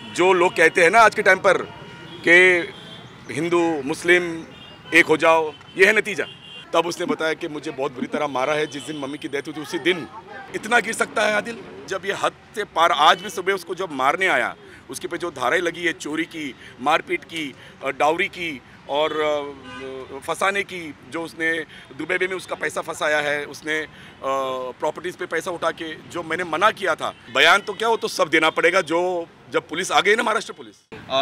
जो लोग कहते हैं ना आज के टाइम पर कि हिंदू मुस्लिम एक हो जाओ, ये है नतीजा। तब उसने बताया कि मुझे बहुत बुरी तरह मारा है। जिस दिन मम्मी की डेथ हुई थी उसी दिन इतना गिर सकता है आदिल। जब ये हद से पार, आज भी सुबह उसको जब मारने आया, उसके पे जो धाराएं लगी है चोरी की, मारपीट की, डाउरी की और फंसाने की, जो उसने दुबई में उसका पैसा फंसाया है, उसने प्रॉपर्टीज़ पे पैसा उठा के, जो मैंने मना किया था। बयान तो क्या, वो तो सब देना पड़ेगा जो जब पुलिस आ गई ना, महाराष्ट्र पुलिस।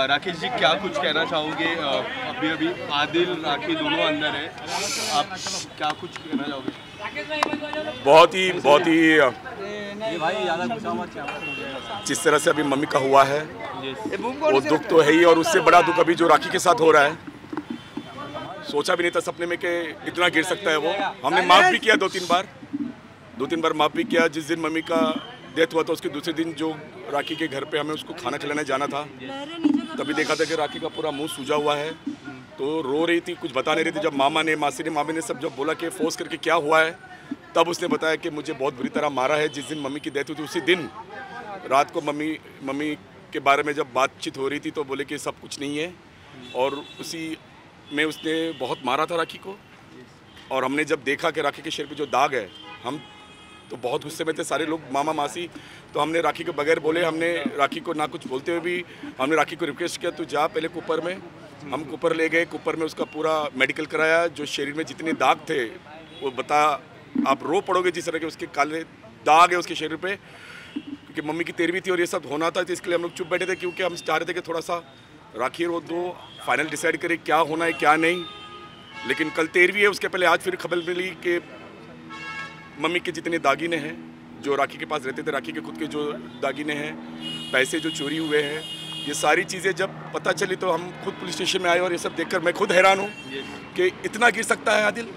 राकेश जी, क्या कुछ कहना चाहोगे? अभी अभी आदिल राखी दोनों अंदर है, आप क्या कुछ कहना चाहोगे? बहुत ही जिस तरह से अभी मम्मी का हुआ है वो दुख तो है ही, और उससे बड़ा दुख अभी जो राखी के साथ हो रहा है। सोचा भी नहीं था सपने में कि इतना गिर सकता है वो। हमने माफ़ भी किया दो तीन बार माफ़ भी किया। जिस दिन मम्मी का डेथ हुआ था उसके दूसरे दिन जो राखी के घर पे हमें उसको खाना खिलाने जाना था, तभी देखा था कि राखी का पूरा मुंह सूजा हुआ है, तो रो रही थी, कुछ बता नहीं रही थी। जब मामी ने सब जब बोला कि फोर्स करके क्या हुआ है, तब उसने बताया कि मुझे बहुत बुरी तरह मारा है। जिस दिन मम्मी की डेथ हुई थी उसी दिन रात को मम्मी के बारे में जब बातचीत हो रही थी तो बोले कि सब कुछ नहीं है, और उसी में उसने बहुत मारा था राखी को। और हमने जब देखा कि राखी के शरीर पे जो दाग है, हम तो बहुत गुस्से में थे सारे लोग, मामा मासी। तो हमने राखी के बगैर बोले, हमने राखी को ना कुछ बोलते हुए भी हमने राखी को रिक्वेस्ट किया, तू जा पहले कुपर में। हम कुपर ले गए, कुपर में उसका पूरा मेडिकल कराया। जो शरीर में जितने दाग थे वो बता, आप रो पड़ोगे जिस तरह के उसके काले दाग है उसके शरीर पे, क्योंकि मम्मी की 13वीं थी और ये सब होना था। तो इसके लिए हम लोग चुप बैठे थे, क्योंकि हम चाह रहे थे कि थोड़ा सा राखी और दो फाइनल डिसाइड करे क्या होना है क्या नहीं। लेकिन कल 13वीं है, उसके पहले आज फिर खबर मिली कि मम्मी के जितने दागीने हैं जो राखी के पास रहते थे, राखी के खुद के जो दागीने हैं, पैसे जो चोरी हुए हैं, ये सारी चीज़ें जब पता चली तो हम खुद पुलिस स्टेशन में आए। और ये सब देखकर मैं खुद हैरान हूँ कि इतना गिर सकता है आदिल।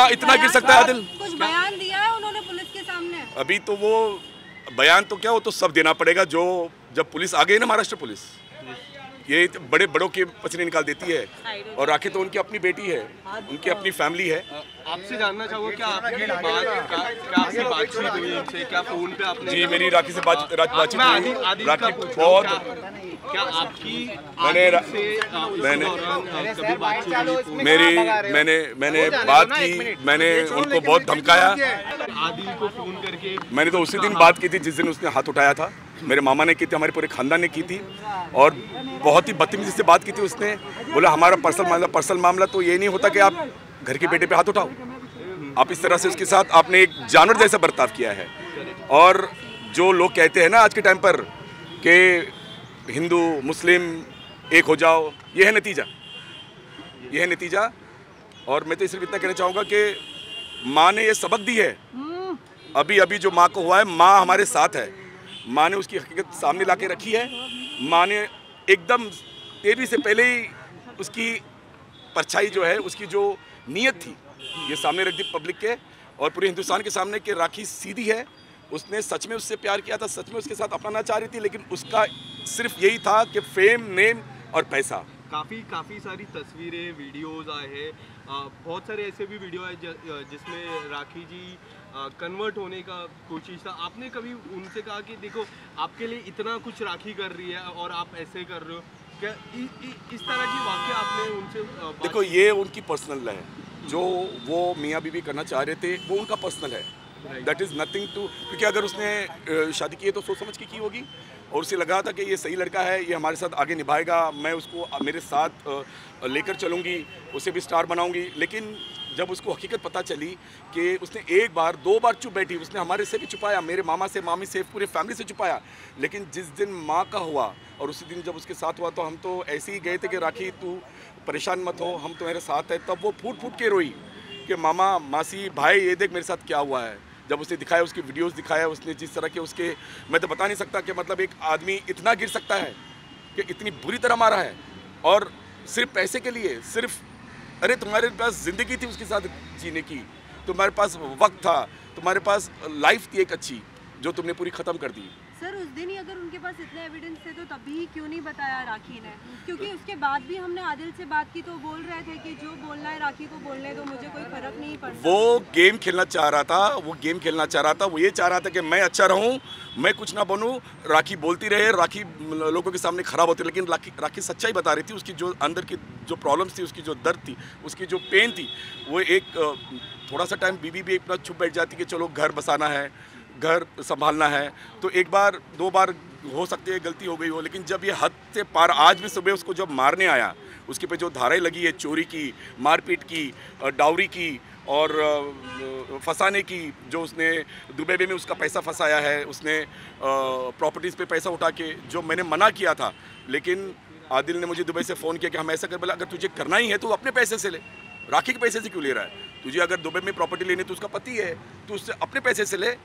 इतना गिर सकता है आदिल। कुछ बयान दिया है उन्होंने पुलिस के सामने? अभी तो वो बयान तो क्या, वो तो सब देना पड़ेगा जो जब पुलिस आ गई ना, महाराष्ट्र पुलिस। ये बड़े बड़ों के पसीने निकाल देती है, और राखी तो उनकी अपनी बेटी है, उनकी अपनी फैमिली है। आपसे जानना चाहूँगा क्या आपकी बातचीत हुई इनसे? क्या फोन पे आपने? जी, मेरी राखी से बातचीत हुई। राखी बहुत, क्या आपकी मैंने बात की, मैंने उनको बहुत धमकाया। आदिल को फोन करके मैंने तो उसी दिन बात की थी जिस दिन उसने हाथ उठाया था। मेरे मामा ने की थी, हमारे पूरे खानदान ने की थी, और बहुत ही बदतमीजी से बात की थी। उसने बोला हमारा पर्सनल मामला तो ये नहीं होता कि आप घर के बेटे पे हाथ उठाओ। आप इस तरह से उसके साथ आपने एक जानवर जैसा बर्ताव किया है। और जो लोग कहते हैं ना आज के टाइम पर कि हिंदू मुस्लिम एक हो जाओ, ये है नतीजा। और मैं तो सिर्फ इतना कहना चाहूँगा कि माँ ने ये सबक दी है। अभी जो माँ को हुआ है, माँ हमारे साथ है। माँ ने उसकी हकीकत सामने ला के रखी है। माँ ने एकदम 13वीं से पहले ही उसकी परछाई जो है, उसकी जो नीयत थी, ये सामने रख दी पब्लिक के और पूरे हिंदुस्तान के सामने कि राखी सीधी है। उसने सच में उससे प्यार किया था, सच में उसके साथ अपनाना चाह रही थी, लेकिन उसका सिर्फ यही था कि फेम, नेम और पैसा। काफ़ी सारी तस्वीरें, वीडियोस आए हैं, बहुत सारे ऐसे भी वीडियो है जिसमें राखी जी कन्वर्ट होने का कोशिश था। आपने कभी उनसे कहा कि देखो आपके लिए इतना कुछ राखी कर रही है और आप ऐसे कर रहे हो? क्या इस तरह की वाक़या आपने उनसे देखो, ये उनकी पर्सनल है। जो वो मियाँ बीवी करना चाह रहे थे वो उनका पर्सनल है। दैट इज़ नथिंग टू, क्योंकि अगर उसने शादी की है तो सोच समझ के की होगी, और उसे लगा था कि ये सही लड़का है, ये हमारे साथ आगे निभाएगा, मैं उसको मेरे साथ लेकर चलूँगी, उसे भी स्टार बनाऊँगी। लेकिन जब उसको हकीकत पता चली कि उसने एक बार 2 बार चुप बैठी, उसने हमारे से भी छुपाया, मेरे मामा से, मामी से, पूरे फैमिली से छुपाया। लेकिन जिस दिन माँ का हुआ और उसी दिन जब उसके साथ हुआ, तो हम तो ऐसे ही गए थे कि राखी तू परेशान मत हो, हम तुम्हारे साथ हैं। तब वो फूट फूट के रोई कि मामा, मासी, भाई, ये देख मेरे साथ क्या हुआ है। जब उसने दिखाया, उसकी वीडियोस दिखाया, उसने जिस तरह के उसके, मैं तो बता नहीं सकता कि मतलब एक आदमी इतना गिर सकता है कि इतनी बुरी तरह मारा है, और सिर्फ पैसे के लिए। सिर्फ अरे तुम्हारे पास ज़िंदगी थी उसके साथ जीने की, तुम्हारे पास वक्त था, तुम्हारे पास लाइफ थी एक अच्छी, जो तुमने पूरी ख़त्म कर दी। सर उस दिन ही अगर उनके पास इतने एविडेंस थे तो तभी क्यों नहीं बताया राखी ने? क्योंकि उसके बाद भी हमने आदिल से बात की तो बोल रहे थे कि जो बोलना है राखी को बोलने दो, मुझे कोई फर्क नहीं पड़ता। वो गेम खेलना चाह रहा था, वो ये चाह रहा था कि मैं अच्छा रहूं, मैं कुछ ना बनूं, राखी बोलती रहे, राखी लोगों के सामने खराब होती, लेकिन राखी सच्चाई बता रही थी। उसकी जो अंदर की जो प्रॉब्लम्स थी, उसकी जो दर्द थी, उसकी जो पेन थी, वो एक थोड़ा सा टाइम बीवी भी इतना चुप बैठ जाती कि चलो घर बसाना है, घर संभालना है, तो एक बार दो बार हो सकती है गलती हो गई हो, लेकिन जब ये हद से पार, आज भी सुबह उसको जब मारने आया, उसके पे जो धाराएं लगी है चोरी की, मारपीट की, डाउरी की और फंसाने की, जो उसने दुबई में उसका पैसा फंसाया है, उसने प्रॉपर्टीज़ पे पैसा उठा के, जो मैंने मना किया था, लेकिन आदिल ने मुझे दुबई से फ़ोन किया कि हम ऐसा कर, बोला अगर तुझे करना ही है तो अपने पैसे से ले, राखी के पैसे से क्यों ले रहा है? तुझे अगर दुबई में प्रॉपर्टी लेनी तो उसका पति है, तो उससे अपने पैसे से ले।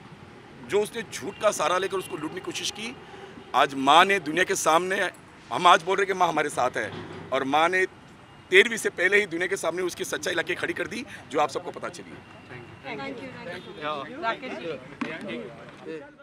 जो उसने झूठ का सहारा लेकर उसको लूटने की कोशिश की, आज माँ ने दुनिया के सामने, हम आज बोल रहे कि माँ हमारे साथ है, और माँ ने 13वीं से पहले ही दुनिया के सामने उसकी सच्चाई लाके खड़ी कर दी, जो आप सबको पता चली। Thank you.